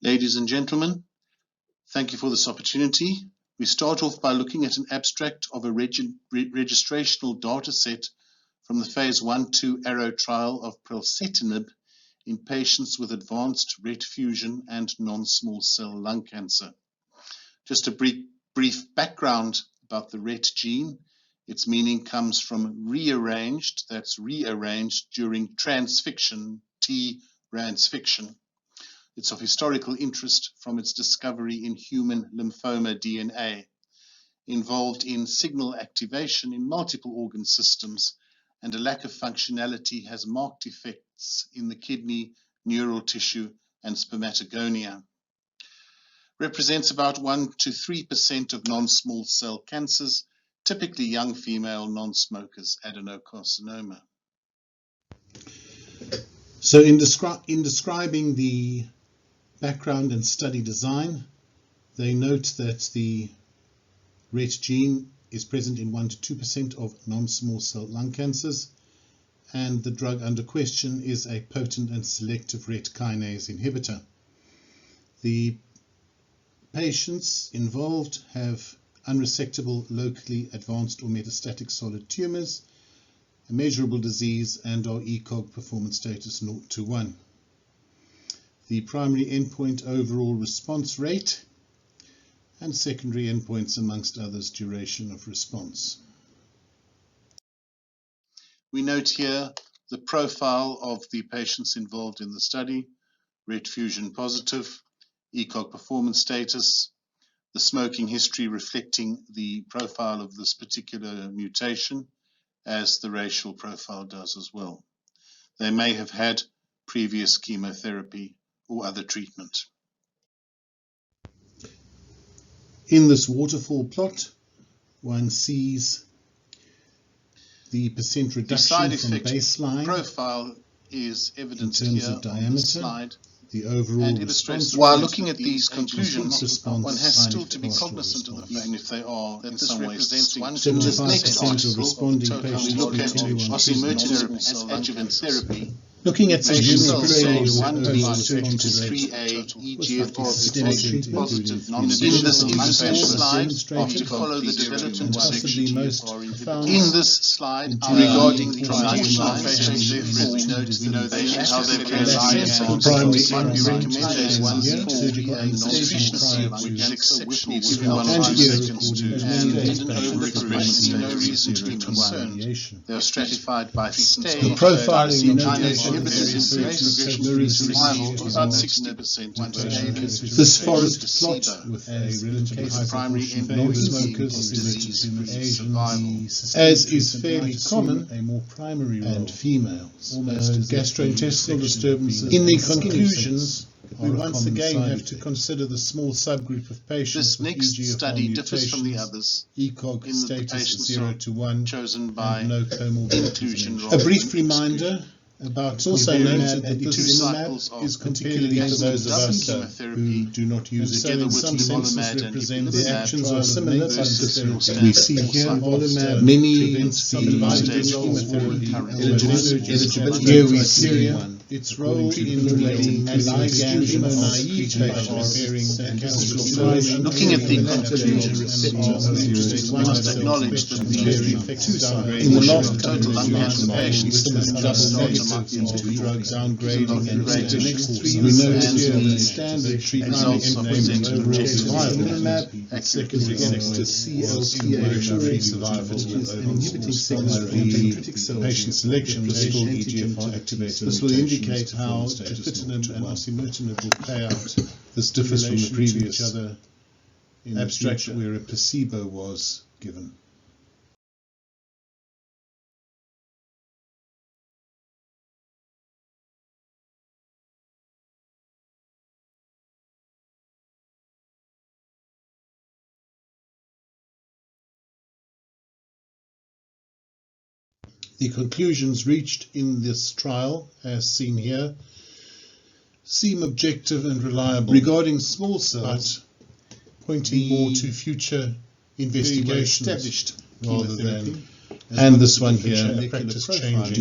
Ladies and gentlemen, thank you for this opportunity. We start off by looking at an abstract of a registrational data set from the phase 1/2 ARROW trial of Pralsetinib in patients with advanced RET fusion and non-small cell lung cancer. Just a brief background about the RET gene. Its meaning comes from rearranged, that's rearranged during transfiction, T-ransfiction. It's of historical interest from its discovery in human lymphoma DNA, involved in signal activation in multiple organ systems, and a lack of functionality has marked effects in the kidney, neural tissue, and spermatogonia. Represents about 1 to 3% of non-small cell cancers, typically young female non-smokers adenocarcinoma. So in describing the background and study design, they note that the RET gene is present in 1 to 2% of non-small cell lung cancers, and the drug under question is a potent and selective RET kinase inhibitor. The patients involved have unresectable, locally advanced or metastatic solid tumors, a measurable disease, and are ECOG performance status 0 to 1. The primary endpoint overall response rate, and secondary endpoints amongst others duration of response. We note here the profile of the patients involved in the study: RET fusion positive, ECOG performance status, the smoking history reflecting the profile of this particular mutation, as the racial profile does as well. They may have had previous chemotherapy or other treatment. In this waterfall plot, one sees the percent reduction from baseline profile is evident in terms here of on this diameter, slide. the overall And response. while looking at these conclusions, response, one has still to be partial cognizant of the response. fact, even if they are in some ways distinct. 75% of responding we patients look at continue on Osimertinib treatment. as adjuvant therapy. Looking at the Patients general say overall 1 to response 3A EGFR systemic positive. treatment In this patient slide, demonstrated to follow the development of possibly most profound in this slide, Regarding regarding the the proportion of primary patients, therefore we know they how they've primary recommendations here, for surgical anesthesia non-sufficiency, prior which is to exceptional, and given 1 to 2 here seconds to, recorded and as an many overexpression, no patients reason to be with concerned. radiation. They are stratified by stage. The profiling Kinase notation inhibitors is progression-free survival to about 60%. This forest plot with a relatively high primary proportion of endpoint non-smokers is disease-free Asians, as is fairly common, a more primary role, and females. almost as if the Gastrointestinal resection disturbances. had been In the skin conclusions, we are a once common again side have to effect. consider the small subgroup of patients This with next EGFR study differs from the mutations, others, ECOG in that the status patients 0 are to 1, chosen by and no comorbidities inclusion mentioned. rather A brief than reminder about It's also comparing noted that the this two cycles Nivolumab of is compared particularly against those of double us chemotherapy who do not use it. together In with some senses Nivolumab and represent the ipilimumab actions trial are of similar, but versus different. standard We see here Nivolumab many prevents the subdivided stage chemotherapy recurrent eligibility. Here we see its role in relating to ligand chemo-naive patients and cancer. Looking at the conclusions, one must acknowledge that the very effective downgrading in the last total lung cancer patients double negative drug downgrading and the next 3 we notice here the standard treatment endpoint overall survival, secondary endpoint CLC-free survival, and inhibiting signal of the patient selection was still EGFR activated. This will indicate how Gefitinib and Osimertinib will play out. This differs from the previous abstract where a placebo was given. The conclusions reached in this trial, as seen here, seem objective and reliable regarding small cells, pointing more to future investigations established rather than, and this one here, a practice change